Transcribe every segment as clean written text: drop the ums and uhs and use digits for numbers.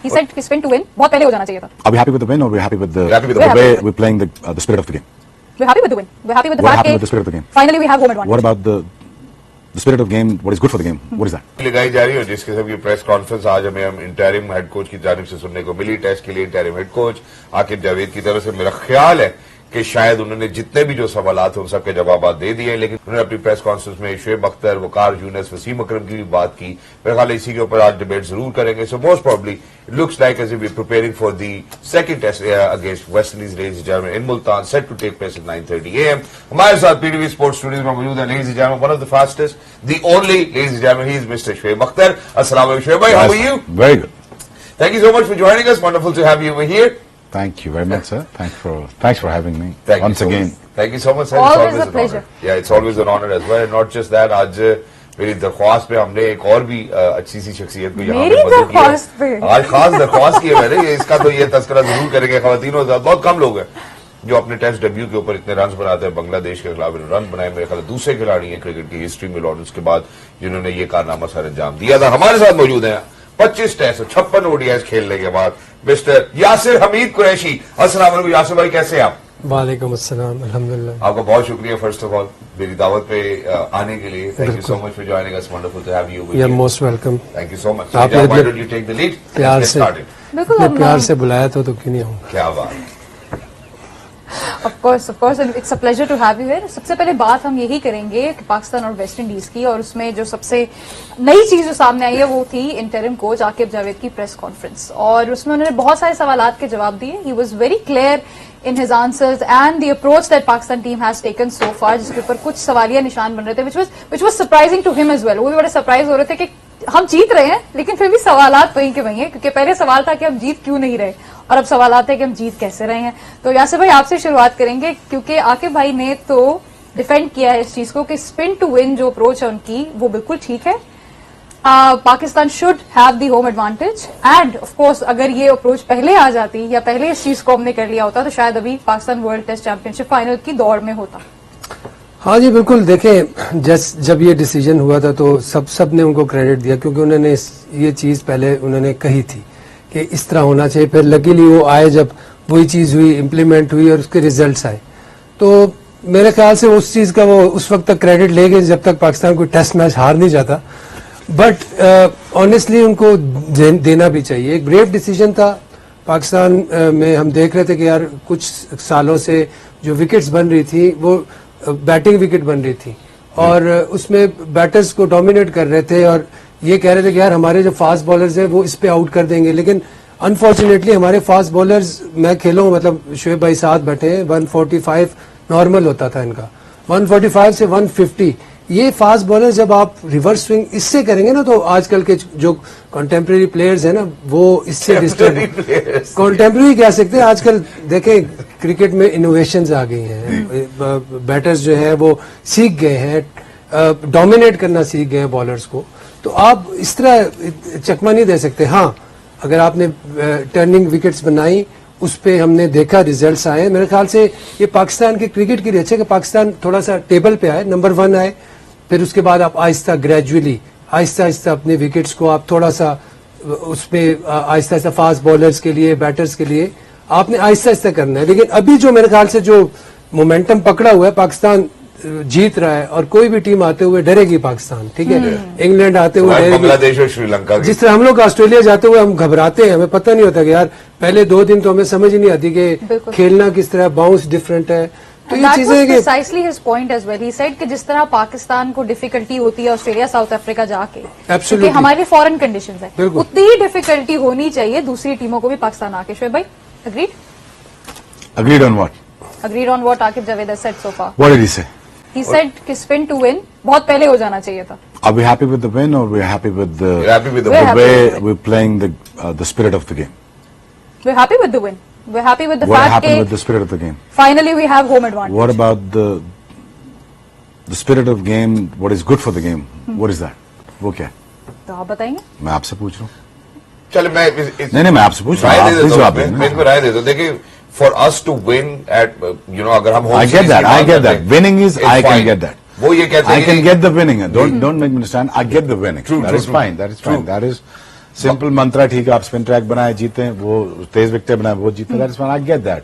He said spin to win बहुत पहले हो जाना चाहिए था. Are we happy with the win or we're happy with the way we're playing the spirit of the game? We're happy with the win. We're happy with the We're fact happy that with the spirit of the game. finally we have home advantage. What about the spirit of the game? What is good for the game? What is that? लगाई जा रही है जिसके सब ये press conference आज हमें हम इंटरिम हेड कोच की जानिब से सुनने को मिली. टेस्ट के लिए interim head coach Aqib Javed की तरफ से मेरा ख्याल है कि शायद उन्होंने जितने भी जो सवाल थे उन सबके जवाब दे दिए, लेकिन उन्होंने अपनी प्रेस कॉन्फ्रेंस में शुएब अख्तर, वकार यूनुस, वसीम अकरम की भी बात की. मेरे ख्याल इसी के ऊपर आज डिबेट जरूर करेंगे. So most probably it looks like as if we preparing for the second test against West Indies ladies and gentleman in Multan, set to take place at 9:30 AM. हमारे साथ पीटीवी स्पोर्ट्स स्टूडियोज में मौजूद है ladies and gentleman, one of the fastest, the only ladies and gentleman, he is mister Shoaib Akhtar. अस्सलाम वालेकुम शुएब भाई, how are you? Very good. Thank you so much for joining us. Wonderful to have you over here. Thank you very much, sir. Thanks for having me Thank once you so again. much. Thank you so much, sir. Always it's a pleasure. Honor. Yeah, it's always an honor as well. And not just that, आज मेरी दरख्वास्त पे हमने एक और भी अच्छी सी शख्सियत को यहाँ पे मदद की है. आज खास दरख्वास्त की है मैंने, इसका तो ये तस्करा जरूर करेंगे. ख्वातीनों बहुत कम लोग हैं जो अपने टेस्ट डेब्यू के ऊपर इतने रन बनाते हैं. बांग्लादेश के खिलाफ रन बनाए मेरे ख्याल दूसरे खिलाड़ी हैं क्रिकेट की हिस्ट्री में लॉरेंस के बाद जिन्होंने ये कारनामा सर अंजाम दिया था. हमारे साथ मौजूद हैं 25 टेस्ट 56 ओडीआई खेलने के बाद मिस्टर यासिर हमीद कुरैशी. अस्सलाम वालेकुम यासिर भाई, कैसे हैं आप? वालेकुम अस्सलाम, अल्हम्दुलिल्लाह. आपका बहुत शुक्रिया फर्स्ट ऑफ ऑल मेरी दावत पे आने के लिए. Thank you so much for joining us. Wonderful to have you. You are most welcome. Thank you so much. आपने why don't you take the lead? प्यार से बिल्कुल प्यार से बुलाया तो क्यों नहीं आऊंगा. क्या बात. Of course, and it's a pleasure to have you here. सबसे पहले बात हम यही करेंगे कि पाकिस्तान और वेस्ट इंडीज की, और उसमें जो सबसे नई चीज जो सामने आई है वो थी इंटरिम कोच आकिब जावेद की प्रेस कॉन्फ्रेंस, और उसमें उन्होंने बहुत सारे सवालात के जवाब दिए. He was very clear in his answers and the approach that Pakistan team has taken so far, जिसके ऊपर कुछ सवालिया निशान बन रहे थे, which was surprising to him as well. वो भी बड़े सरप्राइज हो रहे थे कि हम जीत रहे हैं लेकिन फिर भी सवालात वहीं के वहीं हैं, क्योंकि पहले सवाल था कि हम जीत क्यों नहीं रहे और अब सवालात है कि हम जीत कैसे रहे हैं. तो यासिर भाई आपसे शुरुआत करेंगे, क्योंकि आकिब भाई ने तो डिफेंड किया है इस चीज को कि स्पिन टू विन जो अप्रोच है उनकी वो बिल्कुल ठीक है. Pakistan should have the home advantage, end of course अगर ये अप्रोच पहले आ जाती या पहले इस चीज को हमने कर लिया होता तो शायद अभी Pakistan world test championship final की दौड़ में होता. हाँ जी बिल्कुल. देखें जब ये डिसीजन हुआ था तो सब ने उनको क्रेडिट दिया, क्योंकि उन्होंने ये चीज पहले उन्होंने कही थी कि इस तरह होना चाहिए. फिर लकीली वो आए, जब वही चीज हुई, इम्प्लीमेंट हुई और उसके रिजल्ट्स आए. तो मेरे ख्याल से उस चीज का वो उस वक्त तक क्रेडिट लेंगे जब तक पाकिस्तान कोई टेस्ट मैच हार नहीं जाता. बट ऑनेस्टली उनको देना भी चाहिए. एक ब्रेव डिसीजन था. पाकिस्तान में हम देख रहे थे कि यार कुछ सालों से जो विकेट्स बन रही थी वो बैटिंग विकेट बन रही थी, और उसमें बैटर्स को डोमिनेट कर रहे थे, और ये कह रहे थे कि यार हमारे जो फास्ट बॉलर्स हैं वो इस पे आउट कर देंगे. लेकिन अनफॉर्चुनेटली हमारे फास्ट बॉलर्स, मैं खेलूँ मतलब शुएब भाई साथ बैठे हैं, 145 नॉर्मल होता था इनका, 145 से 150. ये फास्ट बॉलर जब आप रिवर्स स्विंग इससे करेंगे ना तो आजकल के जो कंटेम्प्रेरी प्लेयर्स हैं ना वो इससे डिस्टर्ब. कंटेम्प्रेरी कह सकते हैं. आजकल देखें क्रिकेट में इनोवेशंस आ गई हैं. बैटर्स जो है वो सीख गए हैं, डोमिनेट करना सीख गए हैं बॉलर्स को. तो आप इस तरह चकमा नहीं दे सकते. हाँ, अगर आपने टर्निंग विकेट्स बनाई, उस पे हमने देखा रिजल्ट्स आए. मेरे ख्याल से ये पाकिस्तान के क्रिकेट के लिए अच्छा है कि पाकिस्तान थोड़ा सा टेबल पे आए, नंबर 1 आए. फिर उसके बाद आप आहिस्ता ग्रेजुअली आहिस्ता अपने विकेट्स को आप थोड़ा सा उसपे आहिस्ता फास्ट बॉलर्स के लिए, बैटर्स के लिए आपने आहिस्ता करना है. लेकिन अभी जो मेरे ख्याल से जो मोमेंटम पकड़ा हुआ है, पाकिस्तान जीत रहा है और कोई भी टीम आते हुए डरेगी पाकिस्तान. ठीक है, इंग्लैंड आते हुए डरेगी, बांग्लादेश और श्रीलंका. जिस तरह हम लोग ऑस्ट्रेलिया जाते हुए हम घबराते हैं, हमें पता नहीं होता कि यार पहले 2 दिन तो हमें समझ ही नहीं आती कि खेलना किस तरह, बाउंस डिफरेंट है. तो ये चीजें precisely his point as well. He said कि जिस तरह पाकिस्तान को डिफिकल्टी होती है ऑस्ट्रेलिया साउथ अफ्रीका जाके, क्योंकि हमारी फॉरेन कंडीशंस है, उतनी ही डिफिकल्टी होनी चाहिए दूसरी टीमों को भी पाकिस्तान आके. शुएब भाई agreed? Agreed on what? Agreed on what Akib Javed has said so far. What did he say? He said कि spin to win बहुत पहले हो जाना चाहिए था. Are we happy with the win or we're happy with the way we're playing the spirit of the game? We're happy with the win. We're happy with the What fact happened that with the spirit of the game? finally we have home advantage. What about the spirit of game? What is good for the game? What is that? वो क्या है? तो आप बताएंगे. मैं आपसे पूछ रहा हूँ. चलो नहीं मैं आपसे पूछ रहा हूँ. आप जवाब दें. मैं इनको राय दे दो. देखिए, for us to win at अगर हम I get that. Winning is I can get that. वो ये कहते हैं I can get the winning. Don't make me understand. I get the winning. That is fine. That is simple mantra ठीक है, आप spin track बनाए जीते हैं, वो तेज विकेट बनाए वो जीते, that's why I get that.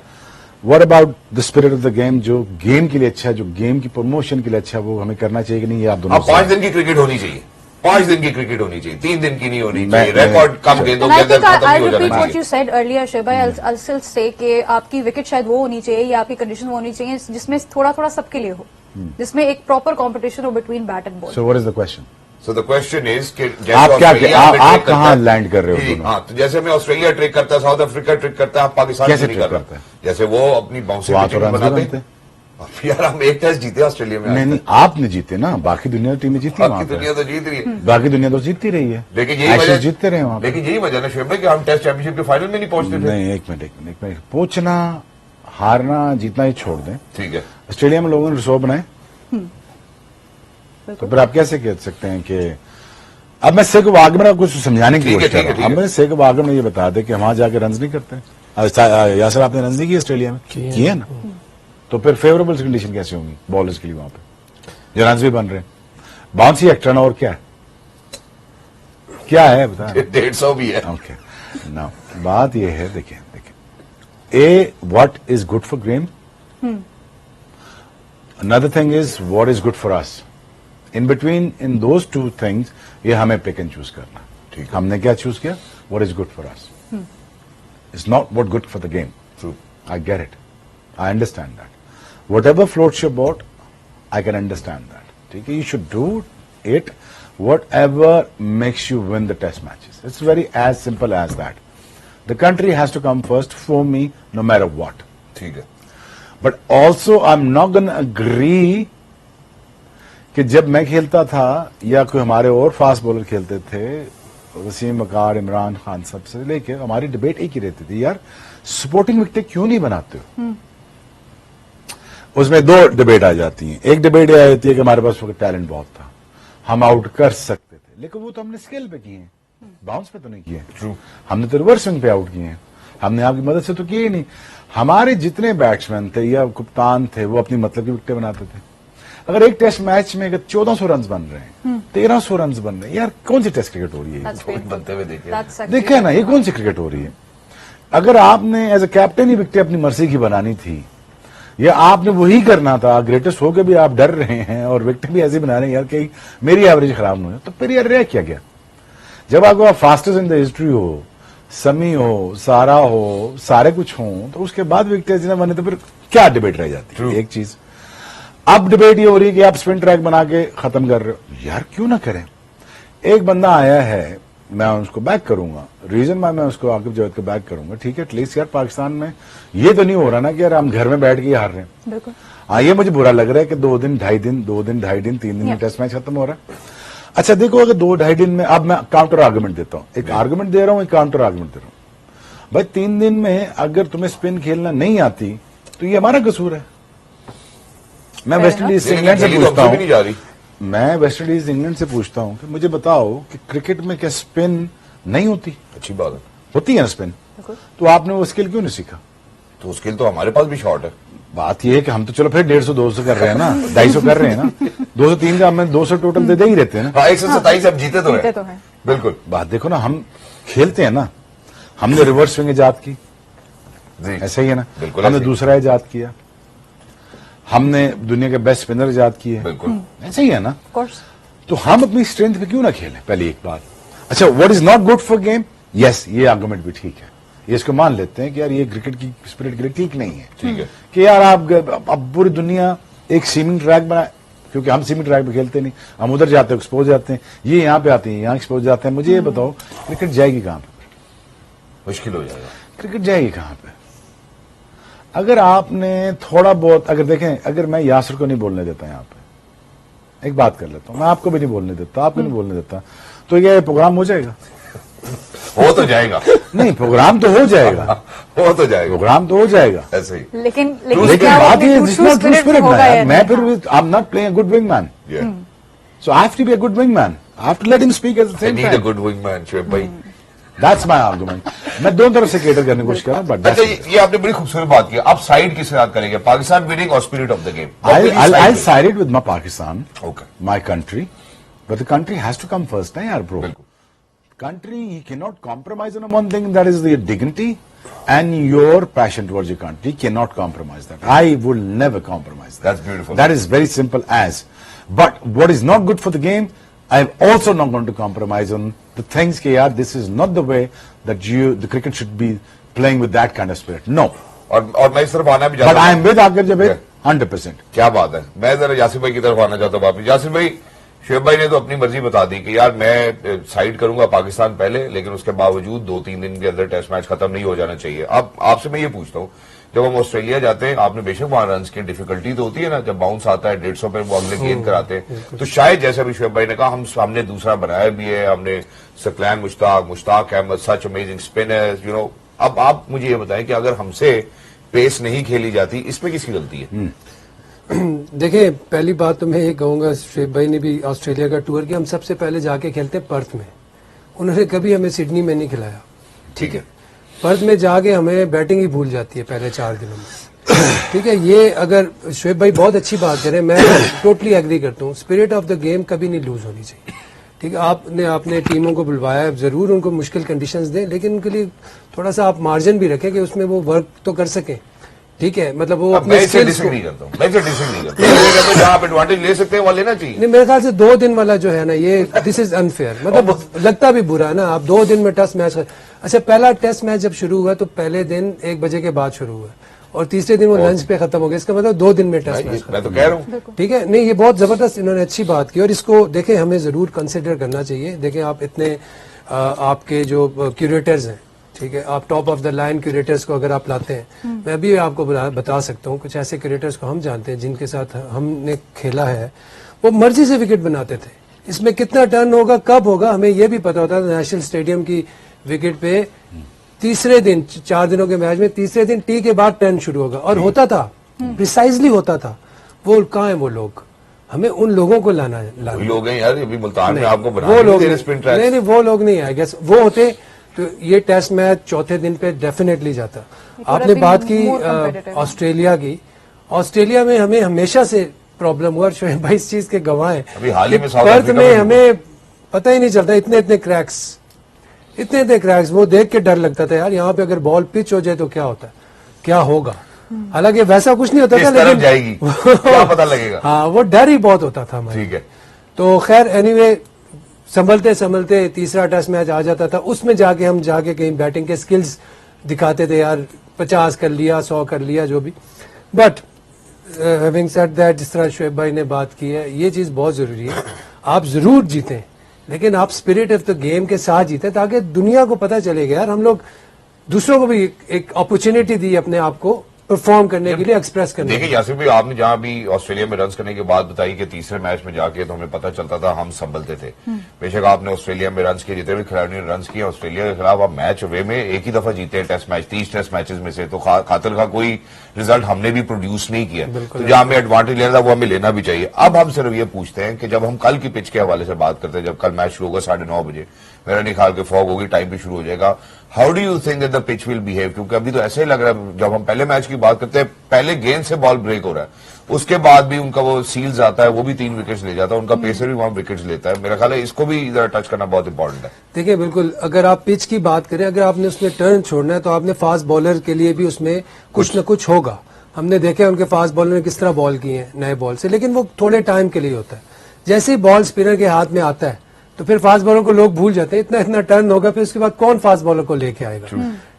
What about the spirit of the game, जो गेम के लिए अच्छा है, जो गेम की प्रमोशन के लिए अच्छा है, वो हमें करना चाहिए कि नहीं? ये आप दोनों अब 5 दिन की क्रिकेट होनी चाहिए, 5 दिन की क्रिकेट होनी चाहिए, 3 दिन की नहीं होनी मैं- चाहिए। रिकॉर्ड कम मैं- गेंदों And के I अंदर think खत्म I'll नहीं हो repeat जाना what you चाहिए। said earlier, Sheba. I'll still say कि आपकी विकेट शायद वो होनी चाहिए या आपकी कंडीशन वो होनी चाहिए जिसमें थोड़ा थोड़ा सबके लिए हो, जिसमें एक प्रॉपर कंपटीशन हो between bat and ball. So what is the question? So the question is कि जैसे आप क्या- ऑस्ट्रेलिया आप- में आप ट्रेक कहाँ करता है- land कर रहे हो जी, दोनों? हाँ, तो जैसे मैं ऑस्ट्रेलिया ट्रेक करता है, साउथ अफ्रीका ट्रेक करता है, आप पाकिस्तान कैसे नहीं ट्रेक कर करता रहा है? जैसे वो अपनी बाउंसिंग वहाँ तो टीम रन बनाते बनते हैं। अब यार हम एक टेस्ट जीते ऑस्ट्रेलिया में, नहीं नहीं, आपने जीते ना, बाकी दुनिया टीमें जीती है वहाँ बाकी पे। दुनिया तो जीत रही है। बाकी दुनिया तो जीतती रही है, लेकिन यही Ashes वजह जीतते रहे वहाँ पे। लेकिन यही वजह ना शुएब भाई कि हम टेस्ट चैंपियनशिप के फाइनल में नहीं पहुंचते थे। नहीं, एक मिनट, पूछना हारना जीतना ही छोड़ दें। ठीक है, ऑस्ट्रेलिया में लोगों ने रिसोर्ट बनाए, तो फिर आप कैसे कह सकते हैं कि अब मैं सेक वागमन को कुछ समझाने की ठीक है, कोशिश कर ठीक है, रहा हूं। ठीक अब है। मैं सेक वागमन ने ये बता दे कि वहां जाके रन नहीं करते। यासर आपने रन नहीं किए ऑस्ट्रेलिया में? किए ना, तो फिर फेवरेबल कंडीशन कैसे होंगी बॉलर्स के लिए वहां पे, जो रन भी बन रहे हैं? बाउंसी एक टर्न और क्या है, क्या है बता? 150 भी है। ओके, नाउ बात ये है, देखिए a what is good for game, another thing is what is good for us. In between in those two things ये हमें पिक एंड चूज करना। ठीक है। हमने क्या चूज किया? What is good for us, it's not what good for the game. True. I get it. I understand that. Whatever floats your boat, I can understand that. ठीक है, you should do it whatever makes you win the test matches. It's very as simple as that. The country has to come first for me, no matter what. ठीक है, But also, I'm not going to agree कि जब मैं खेलता था या कोई हमारे और फास्ट बॉलर खेलते थे, वसीम वकार, इमरान खान, सबसे लेके हमारी डिबेट एक ही रहती थी, यार सपोर्टिंग विकेट क्यों नहीं बनाते हो? उसमें दो डिबेट आ जाती हैं। एक डिबेट यह आती है कि हमारे पास वक्त टैलेंट बहुत था, हम आउट कर सकते थे, लेकिन वो तो हमने स्किल पे किए हैं, बाउंस पे तो नहीं किए। True. हमने तो रिवर्स स्विंग पे आउट किए हैं, हमने आपकी मदद से तो किए ही नहीं। हमारे जितने बैट्समैन थे या कप्तान थे वो अपनी मतलब की विकेटें बनाते थे। अगर एक टेस्ट मैच में अगर 1400 रन बन रहे हैं, 1300 रन बन रहे हैं, यार कौन सी टेस्ट क्रिकेट हो रही है? That's कोई painful. बनते हुए देखे। That's actually देखिए ना, ये कौन सी क्रिकेट हो रही है? अगर आपने एज ए कैप्टन ही विकेट अपनी मर्जी की बनानी थी, या आपने वही करना था, ग्रेटेस्ट होकर भी आप डर रहे हैं और विकेट भी ऐसे बना रहे हैं यार कि मेरी एवरेज खराब ना हो, तो फिर यार रह क्या गया? जब आपको फास्टेस्ट इन द हिस्ट्री हो, समी हो, सारा हो, सारे कुछ हो, तो उसके बाद विकेट न बने तो फिर क्या डिबेट रह जाती है? एक चीज अब डिबेट ये हो रही है कि आप स्पिन ट्रैक बना के खत्म कर रहे हो। यार क्यों ना करें? एक बंदा आया है, मैं उसको बैक करूंगा, रीजन मैं उसको आकिब जावेद को बैक करूंगा, ठीक है, एटलीस्ट यार पाकिस्तान में ये तो नहीं हो रहा ना कि यार हम घर में बैठ के ही हार रहे हैं। बिल्कुल। हाँ, ये मुझे बुरा लग रहा है कि 2 दिन 2.5 दिन 3 दिन में टेस्ट मैच खत्म हो रहा है। अच्छा देखो, अगर 2-2.5 दिन में, अब मैं काउंटर आर्गुमेंट देता हूं, एक आर्गुमेंट दे रहा हूं, एक काउंटर आर्गुमेंट दे रहा हूं। भाई 3 दिन में अगर तुम्हें स्पिन खेलना नहीं आती तो ये हमारा कसूर है। मैं वेस्ट इंडीज से इंग्लैंड से पूछता हमसे भी नहीं जा हूं, रही। मैं वेस्ट इंडीज इंग्लैंड से पूछता हूं कि मुझे बताओ कि क्रिकेट में क्या स्पिन नहीं होती? अच्छी बात है, होती है ना स्पिन, बिल्कुल। तो आपने वो स्किल क्यों नहीं सीखा? तो स्किल तो हमारे पास भी शॉर्ट है। बात यह है कि हम तो चलो फिर 150-200 कर रहे हैं ना, 250 कर रहे हैं ना, 203 का हमें 200 टोटल दे ही रहते हैं ना। हाँ, 127 अब जीते तो जीते है। तो हैं। बिल्कुल बात देखो ना, हम खेलते हैं ना, हमने रिवर्स स्विंग इजाद की, जी, ऐसा ही है ना, बिल्कुल हमने ऐसे ही। दूसरा इजाद किया, हमने दुनिया के बेस्ट स्पिनर इजाद किए, बिल्कुल। ऐसा ही है ना। Of course. तो हम अपनी स्ट्रेंथ पे क्यों ना खेलें? पहली एक बात। अच्छा, what is not good for game, yes, ये आर्गुमेंट भी ठीक है, ये इसको मान लेते हैं कि यार ये क्रिकेट की स्पिरिट के लिए ठीक नहीं है। ठीक है, कि यार आप अब पूरी दुनिया एक सीमिंग ट्रैक बनाए, क्योंकि हम सीमिंग ट्रैक पे खेलते नहीं, हम उधर जाते हैं एक्सपोज जाते हैं, ये यहाँ पे आते हैं यहाँ एक्सपोज जाते हैं। मुझे ये बताओ, क्रिकेट जाएगी कहाँ पे? मुश्किल हो जाएगा। क्रिकेट जाएगी कहाँ पे? अगर आपने थोड़ा बहुत, अगर देखें, अगर मैं यासर को नहीं बोलने देता यहाँ पे, एक बात कर लेता हूँ, मैं आपको भी नहीं बोलने देता, आपको नहीं बोलने देता, तो ये प्रोग्राम हो जाएगा? हो तो जाएगा। नहीं, प्रोग्राम तो हो जाएगा, हो तो जाएगा, प्रोग्राम तो हो जाएगा। ऐसे ही। लेकिन लेकिन क्या वो बात अपने ये true जिसमें ट्रू spirit स्पिरिट होगा ना, या यार, मैं नहीं? फिर I am not playing a good wingman, Yeah. So I have to be a good wingman, I have to let him speak at the I same need a time. good wingman, Shoaib भाई। That's my argument. मैं दोनों तरफ से cater करने की कोशिश कर रहा हूं, बट अच्छा, ये आपने बड़ी खूबसूरत बात की। आप साइड किसके साथ करेंगे, पाकिस्तान विनिंग और spirit of the game? I'll side it with my Pakistan, Okay. my country, but the country has to come first, ना यार ब्रो। बिल्कुल। country, he cannot compromise on one thing, that is the dignity and your passion towards your country. He cannot compromise that. I will never compromise that. That's beautiful. That is very simple as. But what is not good for the game, I am also not going to compromise on the things that, yaar, this is not the way that the cricket should be playing with that kind of spirit. No. और मैं इस तरफ आना भी But चाहता I हूं। am with Akir Javed 100%. क्या बात है। मैं जरा यासिर भाई की तरफ आना चाहता हूँ वापिस। यासिर भाई, शुएब भाई ने तो अपनी मर्जी बता दी कि यार मैं साइड करूंगा पाकिस्तान पहले, लेकिन उसके बावजूद 2-3 दिन के अंदर टेस्ट मैच खत्म नहीं हो जाना चाहिए। अब आपसे मैं ये पूछता हूँ, जब हम ऑस्ट्रेलिया जाते हैं, आपने बेशक वहां रन की डिफिकल्टी तो होती है ना, जब बाउंस आता है 150 पे वो अगले गेंद कराते हैं, तो शायद जैसे अभी शुएब भाई ने कहा, हम सामने दूसरा बनाया भी है, हमने Saqlain Mushtaq Ahmed, such amazing spinners, you know. अब आप मुझे ये बताएं कि अगर हमसे पेस नहीं खेली जाती, इसमें किसकी गलती है? देखिए, पहली बात तो मैं ये कहूंगा, शुएब भाई ने भी ऑस्ट्रेलिया का टूर किया, हम सबसे पहले जाके खेलते पर्थ में, उन्होंने कभी हमें सिडनी में नहीं खिलाया। ठीक है, पर्थ में जाके हमें बैटिंग ही भूल जाती है पहले 4 दिनों में। ठीक है, ये अगर शुएब भाई बहुत अच्छी बात करें, मैं टोटली एग्री करता हूँ, स्पिरिट ऑफ द गेम कभी नहीं लूज होनी चाहिए। ठीक है, आपने अपने टीमों को बुलवाया, जरूर उनको मुश्किल कंडीशंस दें, लेकिन उनके लिए थोड़ा सा आप मार्जिन भी रखें कि उसमें वो वर्क तो कर सकें। ठीक है, मतलब वो अपने स्किल्स को, नहीं करता हूँ, मैं डिसएग्री करता हूँ। जहाँ आप एडवांटेज ले सकते हैं वो लेना चाहिए। नहीं, मेरे ख्याल से 2 दिन वाला जो है ना, ये दिस इज अनफेयर, मतलब लगता भी बुरा है ना। आप 2 दिन में टेस्ट मैच, अच्छा पहला टेस्ट मैच जब शुरू हुआ तो पहले दिन 1 बजे के बाद शुरू हुआ और तीसरे दिन वो लंच पे खत्म हो गया, इसका मतलब 2 दिन में टेस्ट मैच। मैं तो कह रहा हूँ, ठीक है, नहीं ये बहुत जबरदस्त इन्होंने अच्छी बात की और इसको देखें, हमें जरूर कंसिडर करना चाहिए। देखें, आप इतने आपके जो क्यूरेटर्स हैं, ठीक है, आप top of the line curators को अगर आप लाते हैं, मैं भी आपको बता सकता हूँ कुछ ऐसे क्यूरेटर्स को हम जानते हैं जिनके साथ हमने खेला है, वो मर्जी से विकेट बनाते थे। इसमें कितना टर्न होगा, कब होगा, हमें यह भी पता होता था। नेशनल स्टेडियम की विकेट पे तीसरे दिन, 4 दिनों के मैच में तीसरे दिन टी के बाद टर्न शुरू होगा और होता था, प्रिसाइजली होता था। वो कहाँ है वो लोग, हमें उन लोगों को लाना लोग हैं यार, अभी मुल्तान में आपको वो लोग नहीं, नहीं, वो लोग नहीं है, गेस वो होते तो ये टेस्ट मैच चौथे दिन पे डेफिनेटली जाता। आपने बात की ऑस्ट्रेलिया की, ऑस्ट्रेलिया में हमें हमेशा से प्रॉब्लम हुआ, शुएब भाई इस चीज के गवाह हैं। अभी हाल ही में पर्थ में हमें पता ही नहीं चलता, इतने क्रैक्स, वो देख के डर लगता था यार, यहाँ पे अगर बॉल पिच हो जाए तो क्या होता है, क्या होगा। हालांकि वैसा कुछ नहीं होता था, लेकिन जाएगी क्या पता लगेगा। हाँ, वो डर ही बहुत होता था हमारे। ठीक है, तो खैर एनीवे, संभलते तीसरा टेस्ट मैच आ जाता था, उसमें हम जाके कहीं बैटिंग के स्किल्स दिखाते थे यार, 50 कर लिया, 100 कर लिया, जो भी। बट हैविंग सेड दैट, जिस तरह शुएब भाई ने बात की है, ये चीज बहुत जरूरी है। आप जरूर जीतें, लेकिन आप स्पिरिट ऑफ द गेम के साथ जीते, ताकि दुनिया को पता चलेगा यार, हम लोग दूसरों को भी एक अपॉर्चुनिटी दी अपने आप को परफॉर्म करने के लिए, एक्सप्रेस करने के लिए। देखिए यासिर भाई, आपने जहां भी ऑस्ट्रेलिया में रन करने की बात बताई कि तीसरे मैच में जाके तो हमें पता चलता था हम संभलते थे। बेशक आपने ऑस्ट्रेलिया में रन किए, जितने भी खिलाड़ियों ने रन किए ऑस्ट्रेलिया के खिलाफ, आप मैच वे में एक ही दफा जीते हैं टेस्ट मैच, 30 टेस्ट मैचेस में से, तो खातिर का कोई रिजल्ट हमने भी प्रोड्यूस नहीं किया। तो जहां हमें एडवांटेज लेना था वो हमें लेना भी चाहिए। अब हम सिर्फ ये पूछते हैं कि जब हम कल की पिच के हवाले से बात करते हैं, जब कल मैच शुरू होगा 9:30 बजे, मेरा नहीं ख्याल के फॉग होगी, टाइम भी शुरू हो जाएगा, how do you think that the pitch will behave? क्योंकि अभी तो ऐसे ही लग रहा है, जब हम पहले मैच की बात करते हैं, पहले गेंद से बॉल ब्रेक हो रहा है, उसके बाद भी उनका वो सील्स आता है, वो भी 3 विकेट्स ले जाता है, उनका पेसर भी वहां विकेट्स लेता है। मेरा ख्याल है इसको भी इधर टच करना बहुत इंपॉर्टेंट है। देखिए, बिल्कुल, अगर आप पिच की बात करें, अगर आपने उसमें टर्न छोड़ना है तो आपने फास्ट बॉलर के लिए भी उसमें कुछ न कुछ होगा। हमने देखा उनके फास्ट बॉलर ने किस तरह बॉल की है नए बॉल से, लेकिन वो थोड़े टाइम के लिए होता है। जैसे ही बॉल स्पिनर के हाथ में आता है तो फिर फास्ट बॉलर को लोग भूल जाते हैं, इतना टर्न होगा, फिर उसके बाद कौन फास्ट बॉलर को लेके आएगा।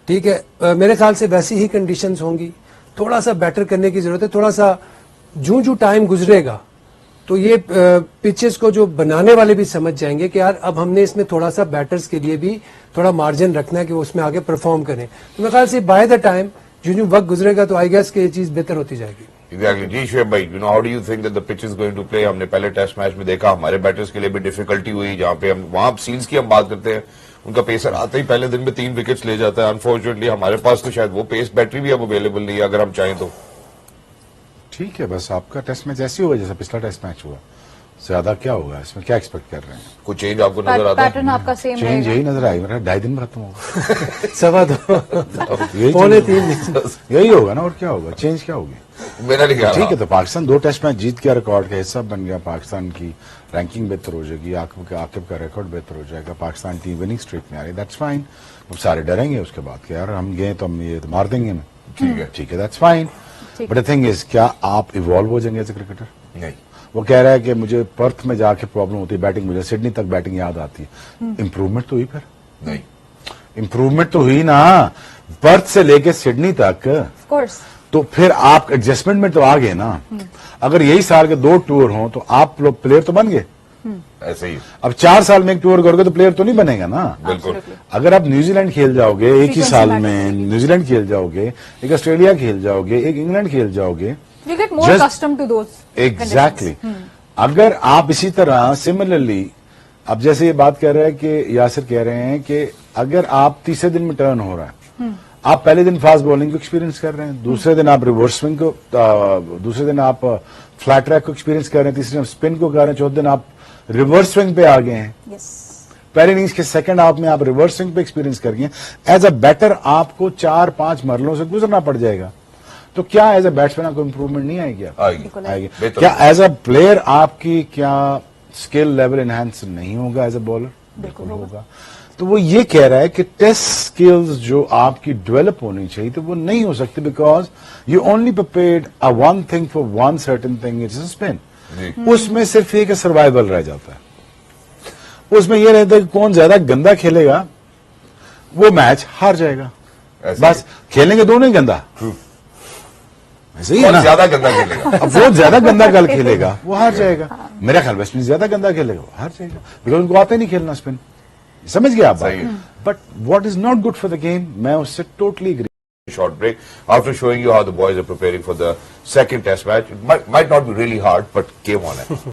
ठीक है, मेरे ख्याल से वैसी ही कंडीशंस होंगी, थोड़ा सा बेटर करने की जरूरत है, थोड़ा सा जो टाइम गुजरेगा तो ये पिचेस को जो बनाने वाले भी समझ जाएंगे कि यार अब हमने इसमें थोड़ा सा बैटर्स के लिए भी थोड़ा मार्जिन रखना है कि वो उसमें आगे परफॉर्म करें। तो मेरे ख्याल से बाय द टाइम जो वक्त गुजरेगा तो आई गेस कि ये चीज बेहतर होती जाएगी। Exactly. जी शुएब भाई, you know, how do you think that the pitch is going to play? हमने पहले टेस्ट मैच में देखा, हमारे बैटर्स के लिए भी डिफिकल्टी हुई, जहां पे हम वहां सील्स की हम बात करते हैं, उनका पेसर आते ही पहले दिन में 3 विकेट्स ले जाता है। अनफॉर्चुनेटली हमारे पास तो शायद वो पेस बैटरी भी अब अवेलेबल नहीं है, अगर हम चाहें तो। ठीक है, बस आपका टेस्ट मैच ऐसे होगा जैसा पिछला टेस्ट मैच हुआ, ज्यादा क्या होगा, इसमें क्या एक्सपेक्ट कर रहे हैं? कुछ चेंज आपको नजर आता है? पैटर्न आपका सेम चेंज यही नजर आएगा, मेरा 2.5 दिन में खत्म होगा। 2.25 यही पौने चेंज 3 होगा। यही होगा ना, और क्या होगा, चेंज क्या होगी? मेरा नहीं ख्याल। ठीक है, तो पाकिस्तान 2 टेस्ट मैच जीत गया, रिकॉर्ड का हिस्सा बन गया पाकिस्तान की रैंकिंग बेहतर हो जाएगी, आकिब का रिकॉर्ड बेहतर हो जाएगा, पाकिस्तान टीम विनिंग स्ट्रीक में आ रही, दैट्स फाइन। अब सारे डरेंगे उसके बाद कि यार हम गए तो हम ये तो मार देंगे हमें, ठीक है, that's fine. But the thing is, क्या आप इवॉल्व हो जाएंगे एज ए क्रिकेटर? नहीं। वो कह रहा है कि मुझे पर्थ में जाके प्रॉब्लम होती है बैटिंग, मुझे सिडनी तक बैटिंग याद आती है। इंप्रूवमेंट तो हुई, फिर नहीं, इंप्रूवमेंट तो हुई ना, पर्थ से लेके सिडनी तक। Of course. तो फिर आप एडजस्टमेंट में तो आ गए ना। अगर यही साल के 2 टूर हों तो आप लोग प्लेयर तो बन गए। ऐसे ही। अब 4 साल में एक टूर करोगे तो प्लेयर तो नहीं बनेगा ना। बिल्कुल। अगर आप न्यूजीलैंड खेल जाओगे एक ही Frequency साल matters में, करेगी। न्यूजीलैंड खेल जाओगे, एक ऑस्ट्रेलिया खेल जाओगे, एक इंग्लैंड खेल जाओगे, You get more Just- accustomed to those exactly. conditions. अगर आप इसी तरह सिमिलरली, अब जैसे ये बात कर रहे हैं कि यासिर कह रहे हैं कि अगर आप तीसरे दिन में टर्न हो रहा है, आप पहले दिन फास्ट बॉलिंग को एक्सपीरियंस कर रहे हैं, दूसरे दिन आप रिवर्स स्विंग को, दूसरे दिन आप फ्लैट ट्रैक को एक्सपीरियंस कर रहे हैं, तीसरे दिन स्पिन को कर रहे हैं, चौथे दिन आप रिवर्स स्विंग पे आ गए हैं। Yes. पहले इनिंग्स के सेकंड हाफ में आप रिवर्स स्विंग पे एक्सपीरियंस कर गए। एज अ बैटर आपको 4-5 मरलों से गुजरना पड़ जाएगा। तो क्या एज अ बैट्समैन आपको इंप्रूवमेंट नहीं आएगी? आएगी। आएगी। बेहतर क्या एज अ प्लेयर आपकी क्या स्किल लेवल एनहांस नहीं होगा एज अ बॉलर? बिल्कुल होगा। तो वो ये कह रहा है कि टेस्ट स्किल्स जो आपकी डेवलप होनी चाहिए तो वो नहीं हो सकती, because you only prepared a one thing for one certain thing, it's spin. उसमें सिर्फ एक सर्वाइवल रह जाता है। उसमें यह रहता है कि कौन ज्यादा गंदा खेलेगा वो मैच हार जाएगा। ऐसे बस खेलेंगे दोनों ही गंदा, ऐसे ही है और ना। ज्यादा गंदा खेलेगा। अब वो ज्यादा गंदा कल खेलेगा वो हार जाएगा। मेरा ख्याल वेस्ट इंडीज ज्यादा गंदा खेलेगा वो हार जाएगा, बिकॉज उनको आता ही नहीं खेलना स्पिन। समझ गया आप? सही है। But what is not good for the game, मैं उससे totally agree. Short break. After showing you how the boys are preparing for the second test match, it might not be really hard, but game on it.